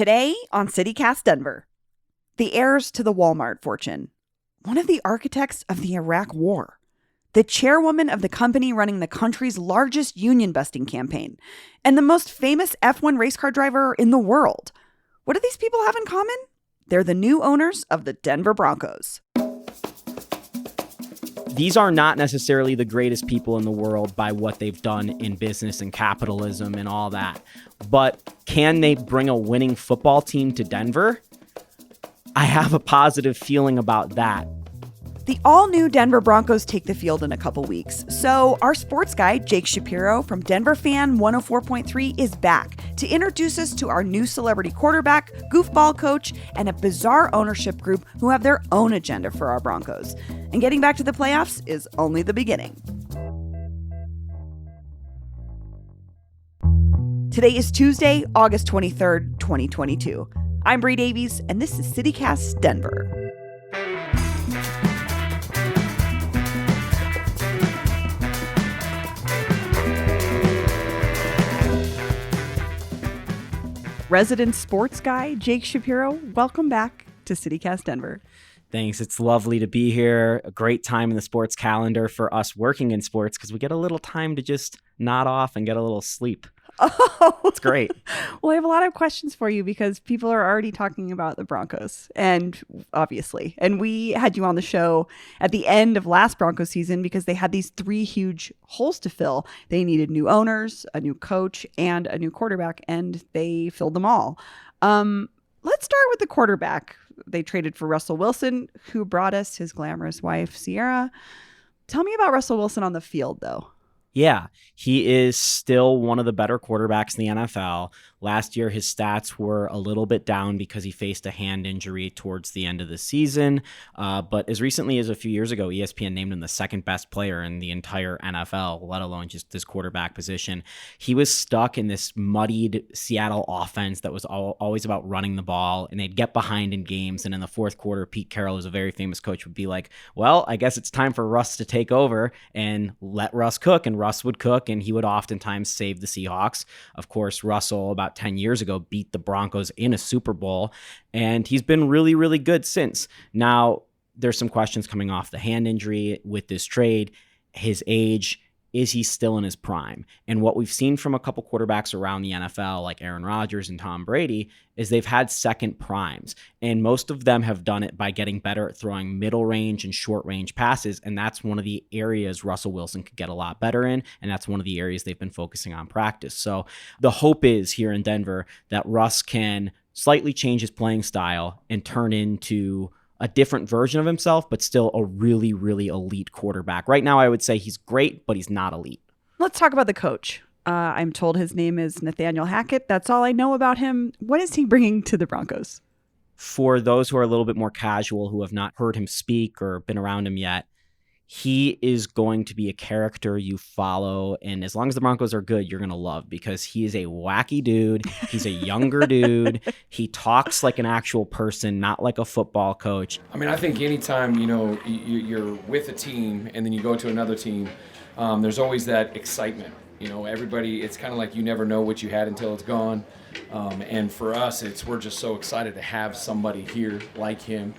Today on CityCast Denver, the heirs to the Walmart fortune, one of the architects of the Iraq War, the chairwoman of the company running the country's largest union-busting campaign, and the most famous F1 race car driver in the world. What do these people have in common? They're the new owners of the Denver Broncos. These are not necessarily the greatest people in the world by what they've done in business and capitalism and all that. But can they bring a winning football team to Denver? I have a positive feeling about that. The all-new Denver Broncos take the field in a couple weeks. So our sports guy, Jake Shapiro from Denver Fan 104.3 is back to introduce us to our new celebrity quarterback, goofball coach, and a bizarre ownership group who have their own agenda for our Broncos. And getting back to the playoffs is only the beginning. Today is Tuesday, August 23rd, 2022. I'm Bree Davies, and this is CityCast Denver. Resident sports guy, Jake Shapiro, welcome back to CityCast Denver. Thanks. It's lovely to be here. A great time in the sports calendar for us working in sports because we get a little time to just nod off and get a little sleep. Oh, it's great. Well, I have a lot of questions for you because people are already talking about the Broncos, and obviously, and we had you on the show at the end of last Broncos season because they had these three huge holes to fill. They needed new owners, a new coach, and a new quarterback, and they filled them all. Let's start with the quarterback. They traded for Russell Wilson, who brought us his glamorous wife, Sierra. Tell me about Russell Wilson on the field, though. Yeah, he is still one of the better quarterbacks in the NFL. Last year, his stats were a little bit down because he faced a hand injury towards the end of the season. But as recently as a few years ago, ESPN named him the second best player in the entire NFL, let alone just this quarterback position. He was stuck in this muddied Seattle offense that was always about running the ball, and they'd get behind in games. And in the fourth quarter, Pete Carroll, who's a very famous coach, would be like, well, I guess it's time for Russ to take over and let Russ cook. And Russ would cook, and he would oftentimes save the Seahawks. Of course, Russell, about 10 years ago, beat the Broncos in a Super Bowl, and he's been really, really good since. Now, there's some questions coming off the hand injury with this trade. His age, is he still in his prime? And what we've seen from a couple quarterbacks around the NFL, like Aaron Rodgers and Tom Brady, is they've had second primes. And most of them have done it by getting better at throwing middle range and short range passes. And that's one of the areas Russell Wilson could get a lot better in. And that's one of the areas they've been focusing on practice. So the hope is here in Denver that Russ can slightly change his playing style and turn into a different version of himself, but still a really, really elite quarterback. Right now, I would say he's great, but he's not elite. Let's talk about the coach. I'm told his name is Nathaniel Hackett. That's all I know about him. What is he bringing to the Broncos? For those who are a little bit more casual, who have not heard him speak or been around him yet, he is going to be a character you follow. And as long as the Broncos are good, you're going to love, because he is a wacky dude. He's a younger dude. He talks like an actual person, not like a football coach. I mean, I think anytime, you're with a team and then you go to another team, there's always that excitement. Everybody, it's kind of like you never know what you had until it's gone. And for us, we're just so excited to have somebody here like him.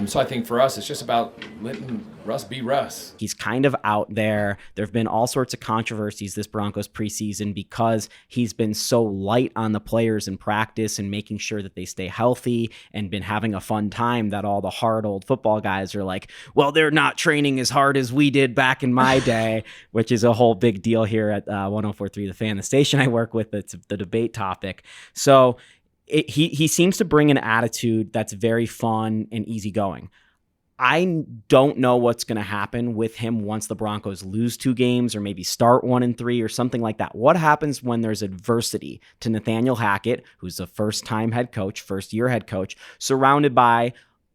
So I think for us, it's just about letting Russ be Russ. He's kind of out there. There have been all sorts of controversies this Broncos preseason because he's been so light on the players in practice and making sure that they stay healthy and been having a fun time, that all the hard old football guys are like, well, they're not training as hard as we did back in my day, which is a whole big deal here at 104.3 The Fan, the station I work with. It's the debate topic. So he seems to bring an attitude that's very fun and easygoing. I don't know what's going to happen with him once the Broncos lose 2 games or maybe start 1-3 or something like that. What happens when there's adversity to Nathaniel Hackett, who's a first-year head coach, surrounded by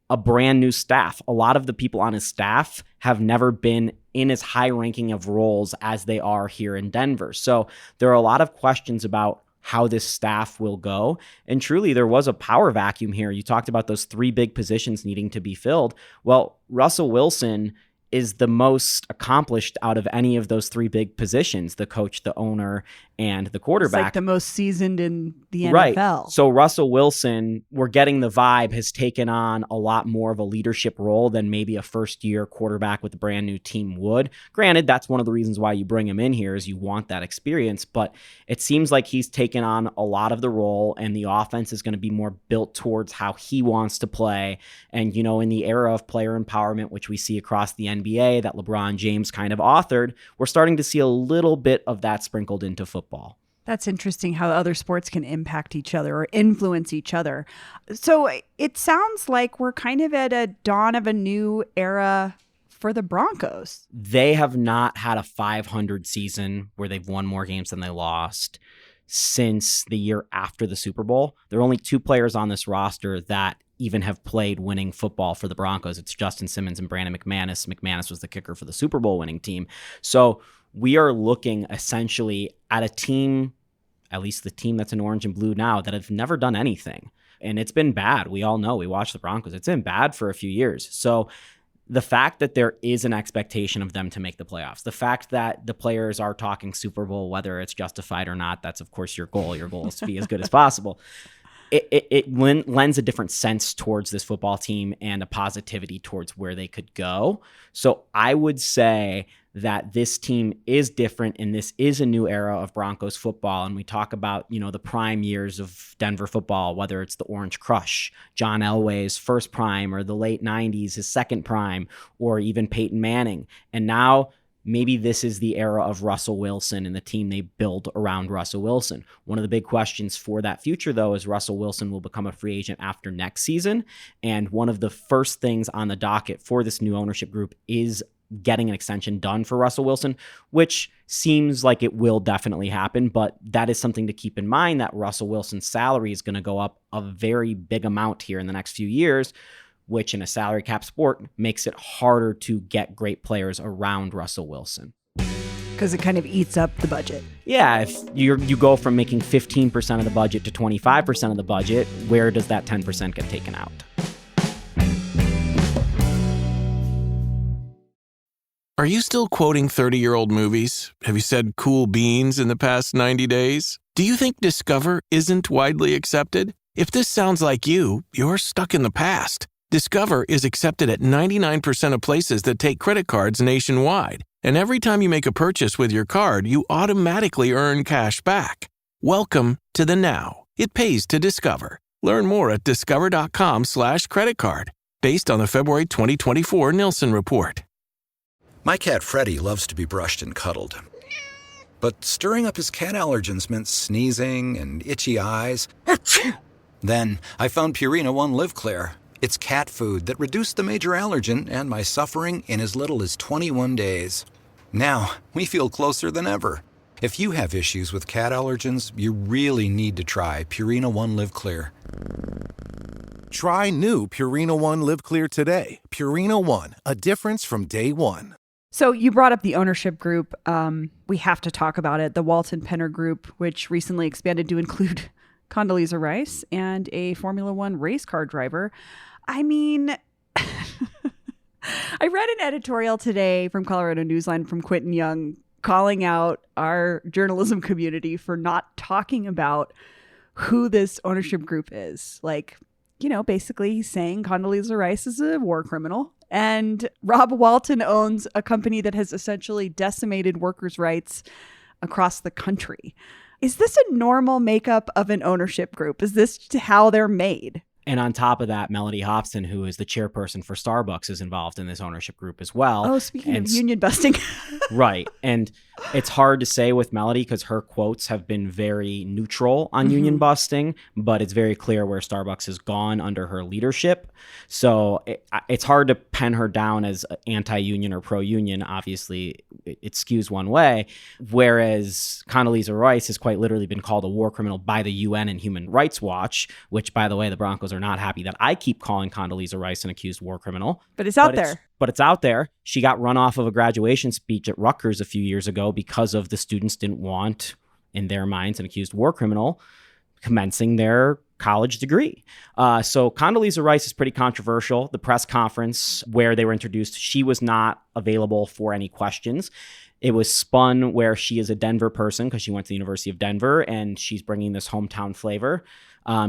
a brand new staff? A lot of the people on his staff have never been in as high ranking of roles as they are here in Denver. So there are a lot of questions about how this staff will go. And truly, there was a power vacuum here. You talked about those 3 big positions needing to be filled. Well, Russell Wilson is the most accomplished out of any of those 3 big positions, the coach, the owner, And the It's quarterback, like the most seasoned in the right. NFL. So Russell Wilson, we're getting the vibe, has taken on a lot more of a leadership role than maybe a first-year quarterback with a brand new team would. Granted, that's one of the reasons why you bring him in here, is you want that experience. But it seems like he's taken on a lot of the role, and the offense is going to be more built towards how he wants to play. And, you know, in the era of player empowerment, which we see across the NBA that LeBron James kind of authored, we're starting to see a little bit of that sprinkled into football. That's interesting how other sports can impact each other or influence each other. So it sounds like we're kind of at a dawn of a new era for the Broncos. They have not had a 500 season where they've won more games than they lost since the year after the Super Bowl. There are only 2 players on this roster that even have played winning football for the Broncos. It's Justin Simmons and Brandon McManus. McManus was the kicker for the Super Bowl winning team. So we are looking essentially at a team, at least the team that's in orange and blue now, that have never done anything. And it's been bad. We all know. We watch the Broncos. It's been bad for a few years. So the fact that there is an expectation of them to make the playoffs, the fact that the players are talking Super Bowl, whether it's justified or not, that's of course your goal. Your goal is to be as good as possible. It lends a different sense towards this football team and a positivity towards where they could go. So I would say that this team is different, and this is a new era of Broncos football. And we talk about, you know, the prime years of Denver football, whether it's the Orange Crush, John Elway's first prime, or the late 90s, his second prime, or even Peyton Manning. And now maybe this is the era of Russell Wilson and the team they build around Russell Wilson. One of the big questions for that future, though, is Russell Wilson will become a free agent after next season. And one of the first things on the docket for this new ownership group is getting an extension done for Russell Wilson, which seems like it will definitely happen. But that is something to keep in mind, that Russell Wilson's salary is going to go up a very big amount here in the next few years, which in a salary cap sport makes it harder to get great players around Russell Wilson. Because it kind of eats up the budget. Yeah, if you go from making 15% of the budget to 25% of the budget, where does that 10% get taken out? Are you still quoting 30-year-old movies? Have you said cool beans in the past 90 days? Do you think Discover isn't widely accepted? If this sounds like you, you're stuck in the past. Discover is accepted at 99% of places that take credit cards nationwide. And every time you make a purchase with your card, you automatically earn cash back. Welcome to the now. It pays to Discover. Learn more at discover.com/creditcard. Based on the February 2024 Nielsen Report. My cat Freddie loves to be brushed and cuddled. But stirring up his cat allergens meant sneezing and itchy eyes. Then I found Purina One Live Clear. It's cat food that reduced the major allergen and my suffering in as little as 21 days. Now, we feel closer than ever. If you have issues with cat allergens, you really need to try Purina One Live Clear. Try new Purina One Live Clear today. Purina One, a difference from day one. So you brought up the ownership group. We have to talk about it. The Walton Penner Group, which recently expanded to include Condoleezza Rice and a Formula One race car driver. I mean, I read an editorial today from Colorado Newsline from Quentin Young calling out our journalism community for not talking about who this ownership group is. Like, you know, basically he's saying Condoleezza Rice is a war criminal. And Rob Walton owns a company that has essentially decimated workers' rights across the country. Is this a normal makeup of an ownership group? Is this how they're made? And on top of that, Melody Hobson, who is the chairperson for Starbucks, is involved in this ownership group as well. Oh, speaking of union busting. Right. And it's hard to say with Melody because her quotes have been very neutral on union busting, but it's very clear where Starbucks has gone under her leadership. So it's hard to pen her down as anti-union or pro-union. Obviously, it skews one way, whereas Condoleezza Rice has quite literally been called a war criminal by the UN and Human Rights Watch, which, by the way, the Broncos are not happy that I keep calling Condoleezza Rice an accused war criminal. But it's out there. But it's out there. She got run off of a graduation speech at Rutgers a few years ago because of the students didn't want, in their minds, an accused war criminal commencing their college degree. So Condoleezza Rice is pretty controversial. The press conference where they were introduced, she was not available for any questions. It was spun where she is a Denver person because she went to the University of Denver and she's bringing this hometown flavor.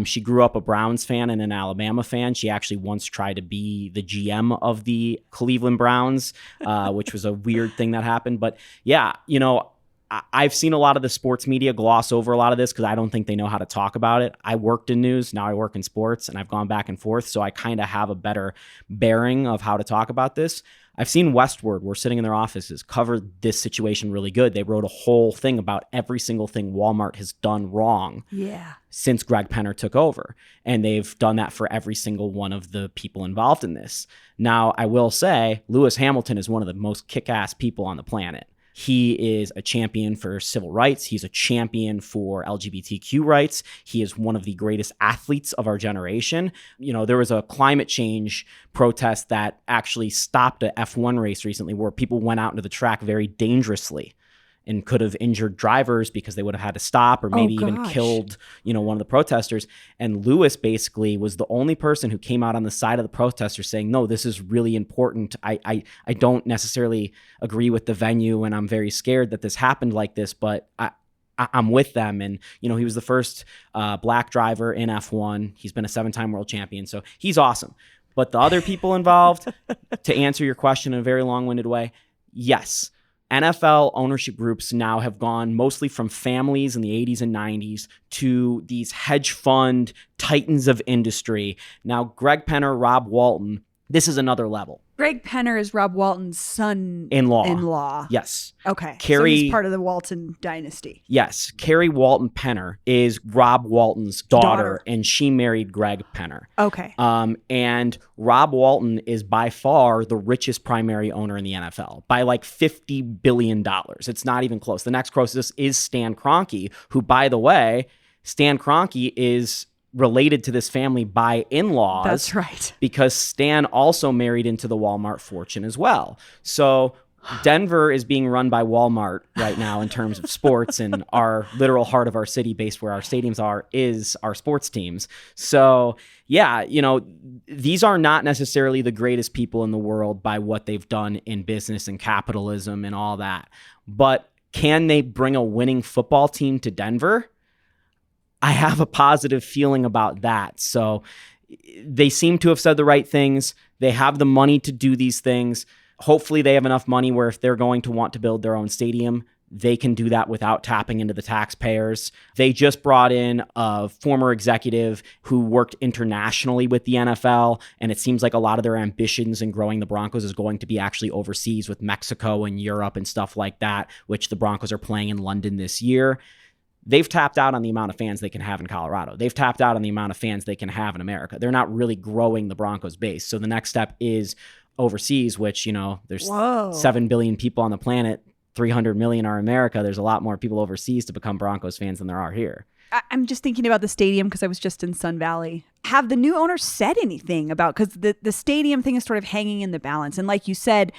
She grew up a Browns fan and an Alabama fan. She actually once tried to be the GM of the Cleveland Browns, which was a weird thing that happened. But yeah, I've seen a lot of the sports media gloss over a lot of this because I don't think they know how to talk about it. I worked in news, now I work in sports, and I've gone back and forth, so I kind of have a better bearing of how to talk about this. I've seen Westward, we're sitting in their offices, cover this situation really good. They wrote a whole thing about every single thing Walmart has done wrong since Greg Penner took over. And they've done that for every single one of the people involved in this. Now, I will say, Lewis Hamilton is one of the most kick-ass people on the planet. He is a champion for civil rights. He's a champion for LGBTQ rights. He is one of the greatest athletes of our generation. There was a climate change protest that actually stopped a F1 race recently where people went out into the track very dangerously and could have injured drivers because they would have had to stop or maybe even killed, one of the protesters. And Lewis basically was the only person who came out on the side of the protesters saying, no, this is really important. I don't necessarily agree with the venue and I'm very scared that this happened like this, but I'm with them. And, he was the first black driver in F1. He's been a 7-time world champion. So he's awesome. But the other people involved, to answer your question in a very long-winded way, yes. NFL ownership groups now have gone mostly from families in the 80s and 90s to these hedge fund titans of industry. Now, Greg Penner, Rob Walton, this is another level. Greg Penner is Rob Walton's son-in-law. Yes. Okay. Carrie, so he's part of the Walton dynasty. Yes. Carrie Walton Penner is Rob Walton's daughter, and she married Greg Penner. Okay. And Rob Walton is by far the richest primary owner in the NFL by like $50 billion. It's not even close. The next closest is Stan Kroenke, who, by the way, Stan Kroenke is related to this family by in-laws. That's right. Because Stan also married into the Walmart fortune as well. So Denver is being run by Walmart right now in terms of sports, and our literal heart of our city, based where our stadiums are, is our sports teams. So yeah, these are not necessarily the greatest people in the world by what they've done in business and capitalism and all that. But can they bring a winning football team to Denver? I have a positive feeling about that. So they seem to have said the right things. They have the money to do these things. Hopefully they have enough money where if they're going to want to build their own stadium, they can do that without tapping into the taxpayers. They just brought in a former executive who worked internationally with the NFL, and it seems like a lot of their ambitions in growing the Broncos is going to be actually overseas with Mexico and Europe and stuff like that, which the Broncos are playing in London this year. They've tapped out on the amount of fans they can have in Colorado. They've tapped out on the amount of fans they can have in America. They're not really growing the Broncos base. So the next step is overseas, which, there's 7 billion people on the planet. 300 million are America. There's a lot more people overseas to become Broncos fans than there are here. I'm just thinking about the stadium because I was just in Sun Valley. Have the new owners said anything about, because the stadium thing is sort of hanging in the balance. And like you said,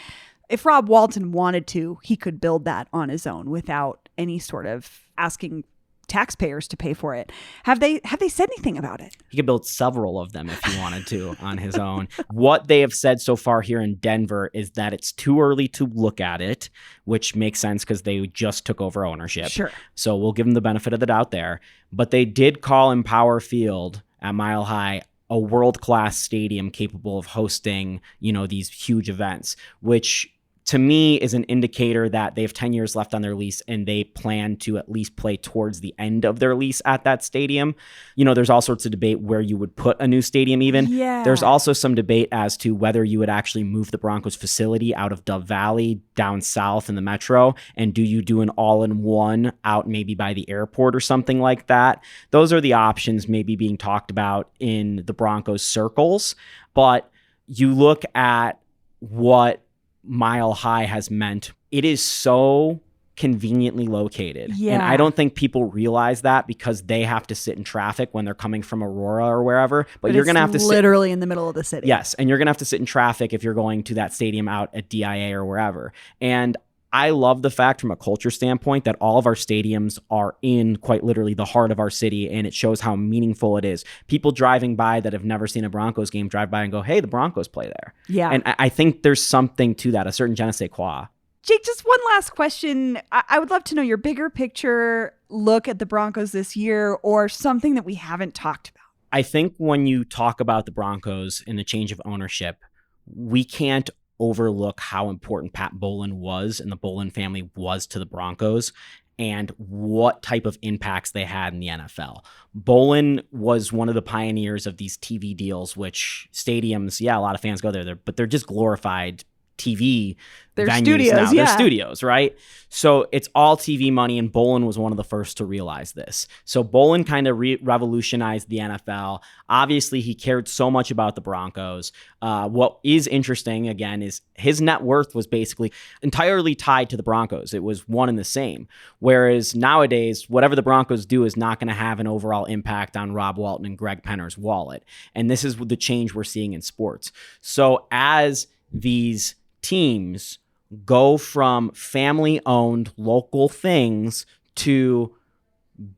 if Rob Walton wanted to, he could build that on his own without any sort of asking taxpayers to pay for it. Have they said anything about it? He could build several of them if he wanted to on his own. What they have said so far here in Denver is that it's too early to look at it, which makes sense because they just took over ownership. Sure. So we'll give them the benefit of the doubt there. But they did call Empower Field at Mile High a world-class stadium capable of hosting, these huge events, which to me is an indicator that they have 10 years left on their lease and they plan to at least play towards the end of their lease at that stadium. There's all sorts of debate where you would put a new stadium even. Yeah. There's also some debate as to whether you would actually move the Broncos facility out of Dove Valley down south in the metro, and do you do an all-in-one out maybe by the airport or something like that? Those are the options maybe being talked about in the Broncos circles. But you look at what Mile High has meant. It is so conveniently located. Yeah. And I don't think people realize that because they have to sit in traffic when they're coming from Aurora or wherever. But you're going to have to sit literally in the middle of the city. Yes. And you're going to have to sit in traffic if you're going to that stadium out at DIA or wherever. And I love the fact from a culture standpoint that all of our stadiums are in quite literally the heart of our city, and it shows how meaningful it is. People driving by that have never seen a Broncos game drive by and go, hey, the Broncos play there. Yeah. And I think there's something to that, a certain je ne sais quoi. Jake, just one last question. I would love to know your bigger picture look at the Broncos this year, or something that we haven't talked about. I think when you talk about the Broncos and the change of ownership, we can't overlook how important Pat Bowlen was and the Bowlen family was to the Broncos and what type of impacts they had in the NFL. Bowlen was one of the pioneers of these TV deals, which stadiums, a lot of fans go there, but they're just glorified TV venues studios now. They're studios, right? So it's all TV money, and Bowlen was one of the first to realize this. So Bowlen kind of revolutionized the NFL. Obviously, he cared so much about the Broncos. What is interesting, again, is his net worth was basically entirely tied to the Broncos. It was one and the same. Whereas nowadays, whatever the Broncos do is not going to have an overall impact on Rob Walton and Greg Penner's wallet. And this is the change we're seeing in sports. So as these teams go from family-owned local things to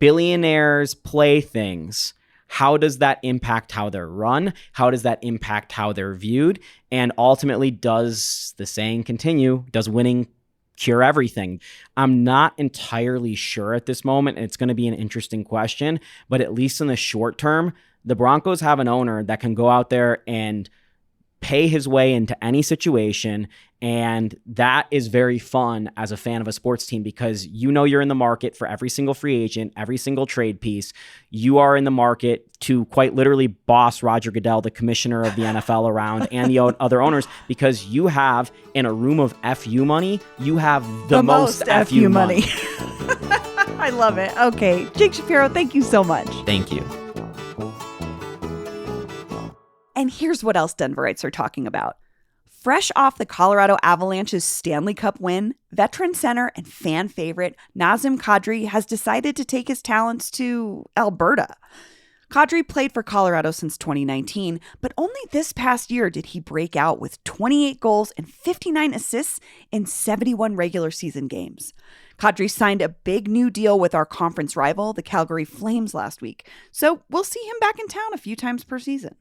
billionaires' playthings, how does that impact how they're run? How does that impact how they're viewed? And ultimately, does the saying continue? Does winning cure everything? I'm not entirely sure at this moment, and it's going to be an interesting question, but at least in the short term, the Broncos have an owner that can go out there and pay his way into any situation. And that is very fun as a fan of a sports team, because you're in the market for every single free agent, every single trade piece. You are in the market to quite literally boss Roger Goodell, the commissioner of the NFL, around, and the other owners, because you have, in a room of FU money, you have the most FU money. I love it. Okay, Jake Shapiro, thank you so much. Thank you. And here's what else Denverites are talking about. Fresh off the Colorado Avalanche's Stanley Cup win, veteran center and fan favorite Nazem Kadri has decided to take his talents to Alberta. Kadri played for Colorado since 2019, but only this past year did he break out with 28 goals and 59 assists in 71 regular season games. Kadri signed a big new deal with our conference rival, the Calgary Flames, last week, so we'll see him back in town a few times per season.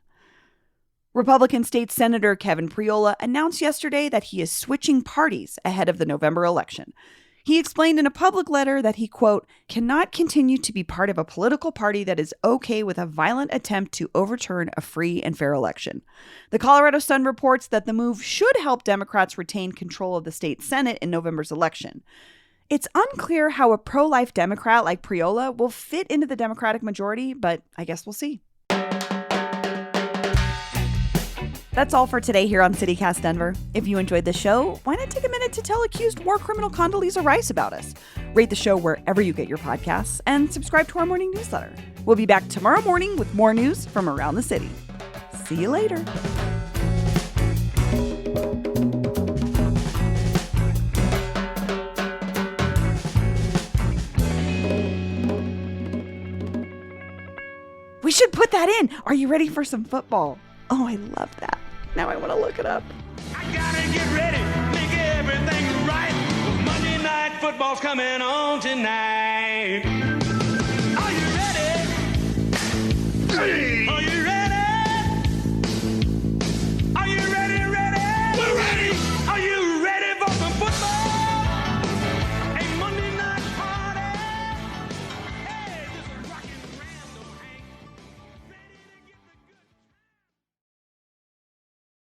Republican State Senator Kevin Priola announced yesterday that he is switching parties ahead of the November election. He explained in a public letter that he, quote, cannot continue to be part of a political party that is okay with a violent attempt to overturn a free and fair election. The Colorado Sun reports that the move should help Democrats retain control of the state Senate in November's election. It's unclear how a pro-life Democrat like Priola will fit into the Democratic majority, but I guess we'll see. That's all for today here on CityCast Denver. If you enjoyed the show, why not take a minute to tell accused war criminal Condoleezza Rice about us? Rate the show wherever you get your podcasts and subscribe to our morning newsletter. We'll be back tomorrow morning with more news from around the city. See you later. We should put that in. Are you ready for some football? Oh, I love that. Now I want to look it up. I gotta get ready, make everything right. Monday Night Football's coming on tonight. Are you ready? Are you